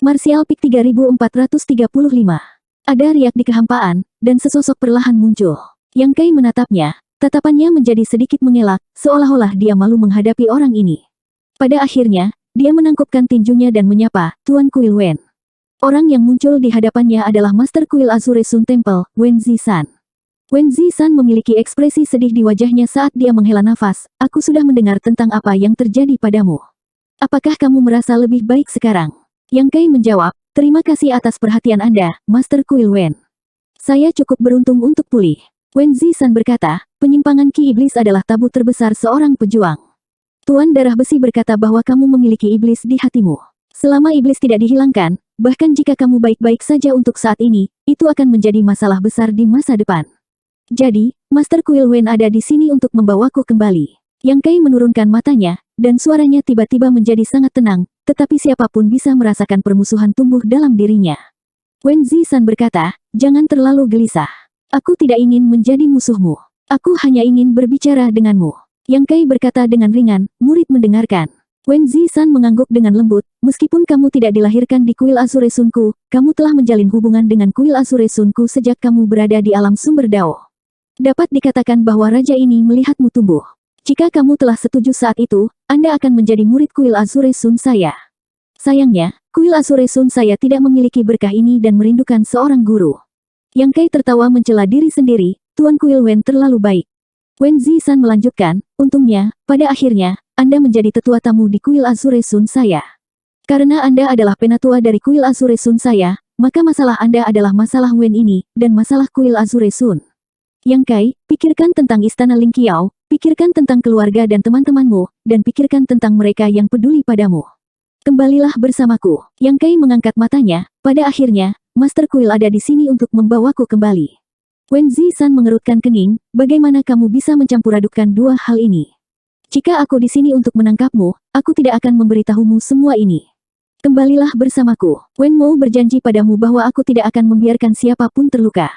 Martial Peak 3435. Ada riak di kehampaan, dan sesosok perlahan muncul. Yang Kai menatapnya, tatapannya menjadi sedikit mengelak, seolah-olah dia malu menghadapi orang ini. Pada akhirnya, dia menangkupkan tinjunya dan menyapa, Tuan Kuil Wen. Orang yang muncul di hadapannya adalah Master Kuil Azure Sun Temple, Wen Zisan. Wen Zisan memiliki ekspresi sedih di wajahnya saat dia menghela nafas, aku sudah mendengar tentang apa yang terjadi padamu. Apakah kamu merasa lebih baik sekarang? Yang Kai menjawab, terima kasih atas perhatian Anda, Master Kuil Wen. Saya cukup beruntung untuk pulih. Wen Zisan berkata, penyimpangan Ki Iblis adalah tabu terbesar seorang pejuang. Tuan Darah Besi berkata bahwa kamu memiliki iblis di hatimu. Selama iblis tidak dihilangkan, bahkan jika kamu baik-baik saja untuk saat ini, itu akan menjadi masalah besar di masa depan. Jadi, Master Kuil Wen ada di sini untuk membawaku kembali. Yang Kai menurunkan matanya, dan suaranya tiba-tiba menjadi sangat tenang, tetapi siapapun bisa merasakan permusuhan tumbuh dalam dirinya. Wen Zisan berkata, jangan terlalu gelisah. Aku tidak ingin menjadi musuhmu. Aku hanya ingin berbicara denganmu. Yang Kai berkata dengan ringan, murid mendengarkan. Wen Zisan mengangguk dengan lembut, meskipun kamu tidak dilahirkan di Kuil Azure Sunku, kamu telah menjalin hubungan dengan Kuil Azure Sunku sejak kamu berada di alam sumber Dao. Dapat dikatakan bahwa raja ini melihatmu tumbuh. Jika kamu telah setuju saat itu, Anda akan menjadi murid Kuil Azure Sun saya. Sayangnya, Kuil Azure Sun saya tidak memiliki berkah ini dan merindukan seorang guru. Yang Kai tertawa mencela diri sendiri, Tuan Kuil Wen terlalu baik. Wen Zisan melanjutkan, untungnya, pada akhirnya, Anda menjadi tetua tamu di Kuil Azure Sun saya. Karena Anda adalah penatua dari Kuil Azure Sun saya, maka masalah Anda adalah masalah Wen ini, dan masalah Kuil Azure Sun. Yang Kai, pikirkan tentang Istana Ling Qiao, pikirkan tentang keluarga dan teman-temanmu, dan pikirkan tentang mereka yang peduli padamu. Kembalilah bersamaku. Yang Kai mengangkat matanya, pada akhirnya, Master Kuil ada di sini untuk membawaku kembali. Wen Zisan mengerutkan kening, bagaimana kamu bisa mencampur-adukkan dua hal ini? Jika aku di sini untuk menangkapmu, aku tidak akan memberitahumu semua ini. Kembalilah bersamaku. Wen Mo berjanji padamu bahwa aku tidak akan membiarkan siapapun terluka.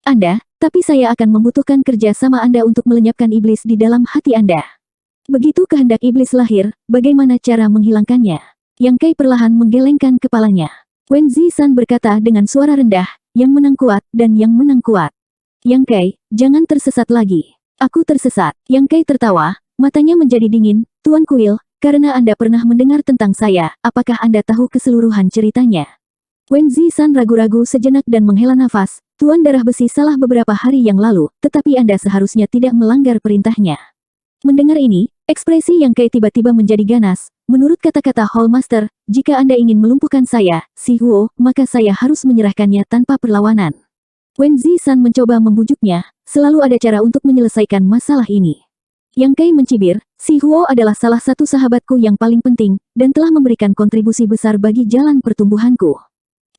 Anda, tapi saya akan membutuhkan kerja sama Anda untuk melenyapkan iblis di dalam hati Anda. Begitu kehendak iblis lahir, bagaimana cara menghilangkannya? Yang Kai perlahan menggelengkan kepalanya. Wen Zisan berkata dengan suara rendah, yang menang kuat dan yang menang kuat. Yang Kai, jangan tersesat lagi. Aku tersesat. Yang Kai tertawa, matanya menjadi dingin, Tuan Kuil, karena Anda pernah mendengar tentang saya, apakah Anda tahu keseluruhan ceritanya? Wen Zisan ragu-ragu sejenak dan menghela nafas, Tuan Darah Besi salah beberapa hari yang lalu, tetapi Anda seharusnya tidak melanggar perintahnya. Mendengar ini, ekspresi Yang Kai tiba-tiba menjadi ganas. Menurut kata-kata Hall Master, jika Anda ingin melumpuhkan saya, Si Huo, maka saya harus menyerahkannya tanpa perlawanan. Wen Zisan mencoba membujuknya, selalu ada cara untuk menyelesaikan masalah ini. Yang Kai mencibir, Si Huo adalah salah satu sahabatku yang paling penting, dan telah memberikan kontribusi besar bagi jalan pertumbuhanku.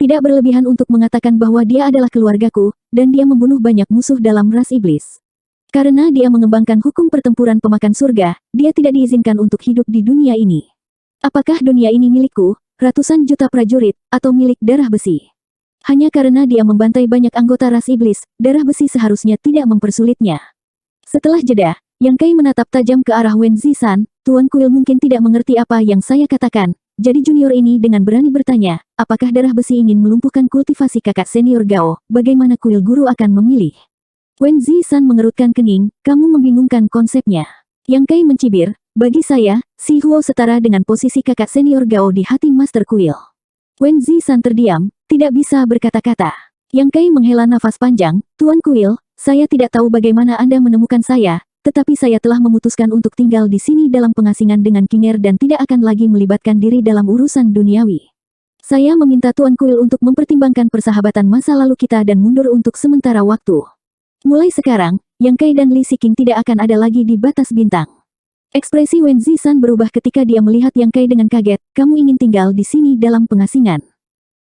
Tidak berlebihan untuk mengatakan bahwa dia adalah keluargaku, dan dia membunuh banyak musuh dalam ras iblis. Karena dia mengembangkan hukum pertempuran pemakan surga, dia tidak diizinkan untuk hidup di dunia ini. Apakah dunia ini milikku, ratusan juta prajurit, atau milik Darah Besi? Hanya karena dia membantai banyak anggota ras iblis, Darah Besi seharusnya tidak mempersulitnya. Setelah jeda, Yang Kai menatap tajam ke arah Wen Zisan, Tuan Kuil mungkin tidak mengerti apa yang saya katakan, jadi junior ini dengan berani bertanya, apakah Darah Besi ingin melumpuhkan kultivasi kakak senior Gao, bagaimana Kuil Guru akan memilih? Wen Zisan mengerutkan kening, kamu membingungkan konsepnya. Yang Kai mencibir, bagi saya, Si Huo setara dengan posisi kakak senior Gao di hati Master Kuil. Wen Zisan terdiam, tidak bisa berkata-kata. Yang Kai menghela nafas panjang, Tuan Kuil, saya tidak tahu bagaimana Anda menemukan saya, tetapi saya telah memutuskan untuk tinggal di sini dalam pengasingan dengan Kinger dan tidak akan lagi melibatkan diri dalam urusan duniawi. Saya meminta Tuan Kuil untuk mempertimbangkan persahabatan masa lalu kita dan mundur untuk sementara waktu. Mulai sekarang, Yang Kai dan Li Siqing tidak akan ada lagi di batas bintang. Ekspresi Wen Zisan berubah ketika dia melihat Yang Kai dengan kaget, kamu ingin tinggal di sini dalam pengasingan?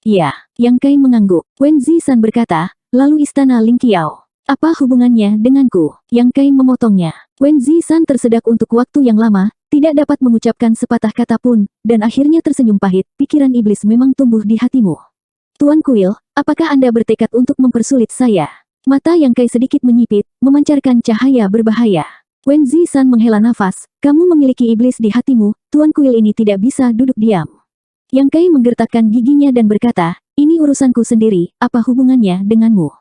Iya, Yang Kai mengangguk. Wen Zisan berkata, lalu Istana Ling Qiao. Apa hubungannya denganku? Yang Kai memotongnya. Wen Zisan tersedak untuk waktu yang lama, tidak dapat mengucapkan sepatah kata pun, dan akhirnya tersenyum pahit, pikiran iblis memang tumbuh di hatimu. Tuan Kuil, apakah Anda bertekad untuk mempersulit saya? Mata Yang Kai sedikit menyipit, memancarkan cahaya berbahaya. Wen Zisan menghela nafas, kamu memiliki iblis di hatimu, Tuan Kuil ini tidak bisa duduk diam. Yang Kai menggertakkan giginya dan berkata, ini urusanku sendiri, apa hubungannya denganmu?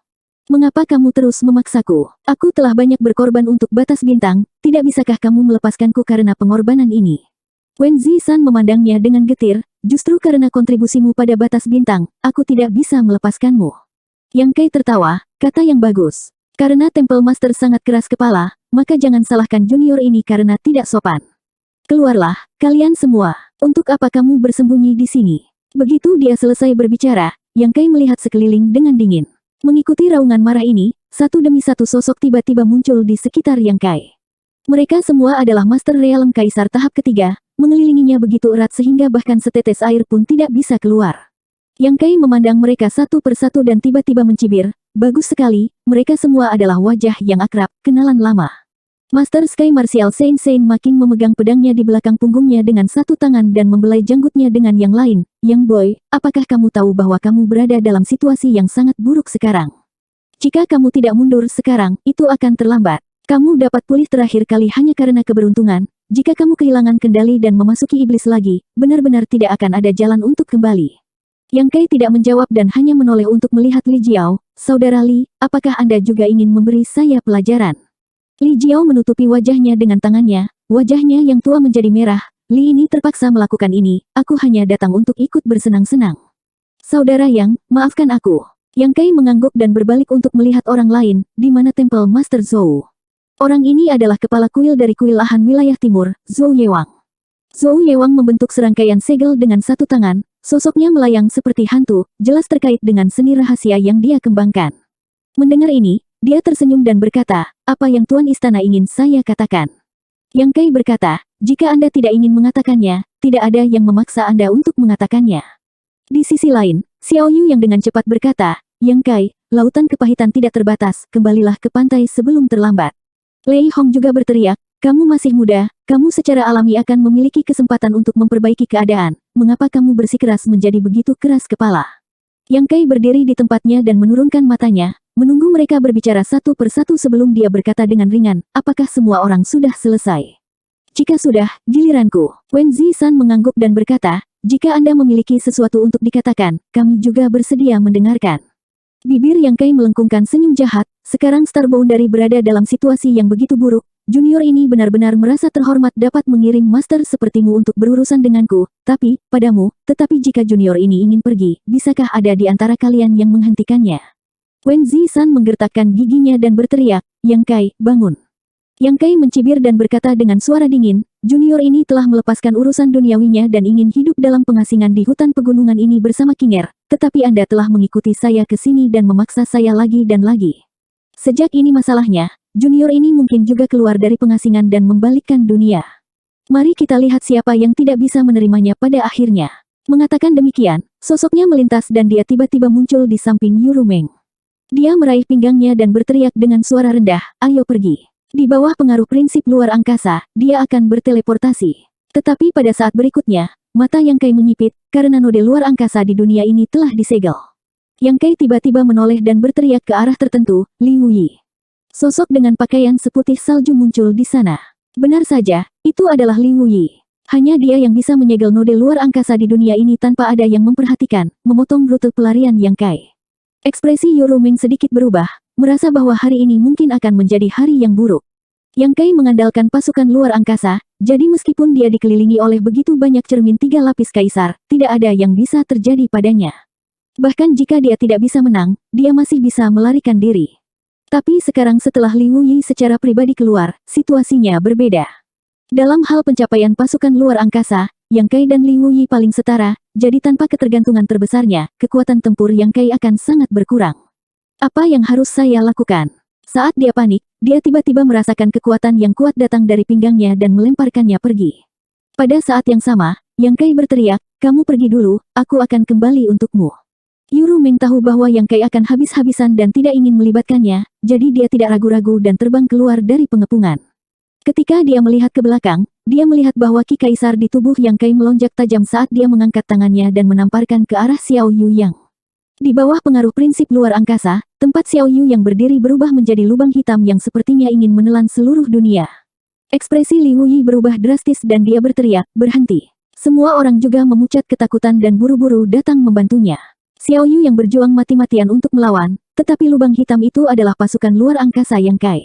Mengapa kamu terus memaksaku? Aku telah banyak berkorban untuk batas bintang, tidak bisakah kamu melepaskanku karena pengorbanan ini? Wen Zisan memandangnya dengan getir, justru karena kontribusimu pada batas bintang, aku tidak bisa melepaskanmu. Yang Kai tertawa, kata yang bagus. Karena Temple Master sangat keras kepala, maka jangan salahkan junior ini karena tidak sopan. Keluarlah, kalian semua. Untuk apa kamu bersembunyi di sini? Begitu dia selesai berbicara, Yang Kai melihat sekeliling dengan dingin. Mengikuti raungan marah ini, satu demi satu sosok tiba-tiba muncul di sekitar Yang Kai. Mereka semua adalah Master Realm Kaisar tahap ketiga, mengelilinginya begitu erat sehingga bahkan setetes air pun tidak bisa keluar. Yang Kai memandang mereka satu persatu dan tiba-tiba mencibir, bagus sekali, mereka semua adalah wajah yang akrab, kenalan lama. Master Sky Martial Saint Making memegang pedangnya di belakang punggungnya dengan satu tangan dan membelai janggutnya dengan yang lain. Yang Boy, apakah kamu tahu bahwa kamu berada dalam situasi yang sangat buruk sekarang? Jika kamu tidak mundur sekarang, itu akan terlambat. Kamu dapat pulih terakhir kali hanya karena keberuntungan. Jika kamu kehilangan kendali dan memasuki iblis lagi, benar-benar tidak akan ada jalan untuk kembali. Yang Kai tidak menjawab dan hanya menoleh untuk melihat Li Jiao. Saudara Li, apakah Anda juga ingin memberi saya pelajaran? Li Jiao menutupi wajahnya dengan tangannya, wajahnya yang tua menjadi merah. Li ini terpaksa melakukan ini, aku hanya datang untuk ikut bersenang-senang. Saudara Yang, maafkan aku. Yang Kai mengangguk dan berbalik untuk melihat orang lain, di mana Temple Master Zhou. Orang ini adalah kepala kuil dari kuil lahan wilayah timur, Zhou Yewang. Zhou Yewang membentuk serangkaian segel dengan satu tangan, sosoknya melayang seperti hantu, jelas terkait dengan seni rahasia yang dia kembangkan. Mendengar ini, dia tersenyum dan berkata, apa yang Tuan Istana ingin saya katakan? Yang Kai berkata, jika Anda tidak ingin mengatakannya, tidak ada yang memaksa Anda untuk mengatakannya. Di sisi lain, Xiao Yu yang dengan cepat berkata, Yang Kai, lautan kepahitan tidak terbatas, kembalilah ke pantai sebelum terlambat. Lei Hong juga berteriak, kamu masih muda, kamu secara alami akan memiliki kesempatan untuk memperbaiki keadaan, mengapa kamu bersikeras menjadi begitu keras kepala? Yang Kai berdiri di tempatnya dan menurunkan matanya, menunggu mereka berbicara satu persatu sebelum dia berkata dengan ringan, apakah semua orang sudah selesai? Jika sudah, giliranku. Wen Zisan mengangguk dan berkata, jika Anda memiliki sesuatu untuk dikatakan, kami juga bersedia mendengarkan. Bibir Yang Kai melengkungkan senyum jahat, sekarang Star Boundary berada dalam situasi yang begitu buruk, junior ini benar-benar merasa terhormat dapat mengirim master sepertimu untuk berurusan denganku, tapi, padamu, tetapi jika junior ini ingin pergi, bisakah ada di antara kalian yang menghentikannya? Wen Zisan menggertakkan giginya dan berteriak, Yang Kai, bangun. Yang Kai mencibir dan berkata dengan suara dingin, junior ini telah melepaskan urusan duniawinya dan ingin hidup dalam pengasingan di hutan pegunungan ini bersama Kinger, tetapi Anda telah mengikuti saya ke sini dan memaksa saya lagi dan lagi. Sejak ini masalahnya, junior ini mungkin juga keluar dari pengasingan dan membalikkan dunia. Mari kita lihat siapa yang tidak bisa menerimanya pada akhirnya. Mengatakan demikian, sosoknya melintas dan dia tiba-tiba muncul di samping Yurumeng. Dia meraih pinggangnya dan berteriak dengan suara rendah, ayo pergi. Di bawah pengaruh prinsip luar angkasa, dia akan berteleportasi. Tetapi pada saat berikutnya, mata Yang Kai menyipit, karena node luar angkasa di dunia ini telah disegel. Yang Kai tiba-tiba menoleh dan berteriak ke arah tertentu, Li Wuyi. Sosok dengan pakaian seputih salju muncul di sana. Benar saja, itu adalah Li Wuyi. Hanya dia yang bisa menyegel node luar angkasa di dunia ini tanpa ada yang memperhatikan, memotong rute pelarian Yang Kai. Ekspresi Yurumeng sedikit berubah, merasa bahwa hari ini mungkin akan menjadi hari yang buruk. Yang Kai mengandalkan pasukan luar angkasa, jadi meskipun dia dikelilingi oleh begitu banyak cermin 3 lapis kaisar, tidak ada yang bisa terjadi padanya. Bahkan jika dia tidak bisa menang, dia masih bisa melarikan diri. Tapi sekarang setelah Li Wuyi secara pribadi keluar, situasinya berbeda. Dalam hal pencapaian pasukan luar angkasa, Yang Kai dan Li Wuyi paling setara, jadi tanpa ketergantungan terbesarnya, kekuatan tempur Yang Kai akan sangat berkurang. Apa yang harus saya lakukan? Saat dia panik, dia tiba-tiba merasakan kekuatan yang kuat datang dari pinggangnya dan melemparkannya pergi. Pada saat yang sama, Yang Kai berteriak, kamu pergi dulu, aku akan kembali untukmu. Yurumeng tahu bahwa Yang Kai akan habis-habisan dan tidak ingin melibatkannya, jadi dia tidak ragu-ragu dan terbang keluar dari pengepungan. Ketika dia melihat ke belakang, dia melihat bahwa Ki Kaisar di tubuh Yang Kai melonjak tajam saat dia mengangkat tangannya dan menamparkan ke arah Xiao Yu Yang. Di bawah pengaruh prinsip luar angkasa, tempat Xiao Yu yang berdiri berubah menjadi lubang hitam yang sepertinya ingin menelan seluruh dunia. Ekspresi Li Wuyi berubah drastis dan dia berteriak, berhenti. Semua orang juga memucat ketakutan dan buru-buru datang membantunya. Xiao Yu yang berjuang mati-matian untuk melawan, tetapi lubang hitam itu adalah pasukan luar angkasa Yang Kai.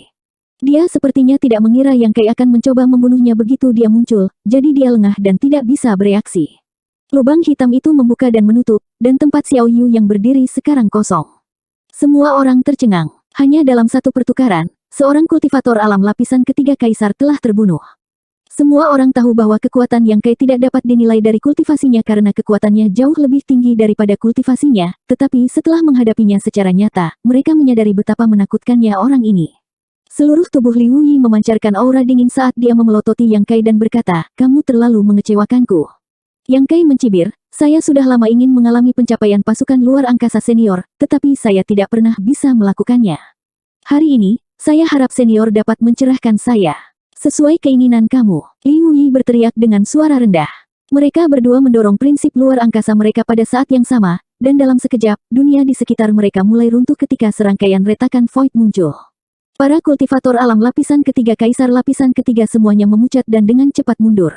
Dia sepertinya tidak mengira Yang Kai akan mencoba membunuhnya begitu dia muncul, jadi dia lengah dan tidak bisa bereaksi. Lubang hitam itu membuka dan menutup, dan tempat Xiao Yu yang berdiri sekarang kosong. Semua orang tercengang. Hanya dalam satu pertukaran, seorang kultivator alam lapisan ketiga kaisar telah terbunuh. Semua orang tahu bahwa kekuatan Yang Kai tidak dapat dinilai dari kultivasinya karena kekuatannya jauh lebih tinggi daripada kultivasinya, tetapi setelah menghadapinya secara nyata, mereka menyadari betapa menakutkannya orang ini. Seluruh tubuh Liu Yi memancarkan aura dingin saat dia memelototi Yang Kai dan berkata, "Kamu terlalu mengecewakanku." Yang Kai mencibir, "Saya sudah lama ingin mengalami pencapaian pasukan luar angkasa senior, tetapi saya tidak pernah bisa melakukannya. Hari ini, saya harap senior dapat mencerahkan saya." "Sesuai keinginan kamu," Liu Yi berteriak dengan suara rendah. Mereka berdua mendorong prinsip luar angkasa mereka pada saat yang sama, dan dalam sekejap, dunia di sekitar mereka mulai runtuh ketika serangkaian retakan void muncul. Para kultivator alam lapisan ketiga kaisar lapisan ketiga semuanya memucat dan dengan cepat mundur.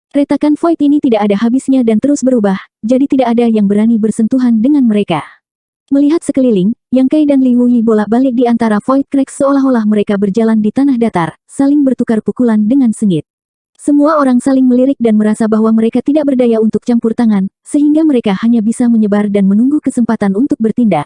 Retakan void ini tidak ada habisnya dan terus berubah, jadi tidak ada yang berani bersentuhan dengan mereka. Melihat sekeliling, Yang Kai dan Liu Yi bolak-balik di antara void cracks seolah-olah mereka berjalan di tanah datar, saling bertukar pukulan dengan sengit. Semua orang saling melirik dan merasa bahwa mereka tidak berdaya untuk campur tangan, sehingga mereka hanya bisa menyebar dan menunggu kesempatan untuk bertindak.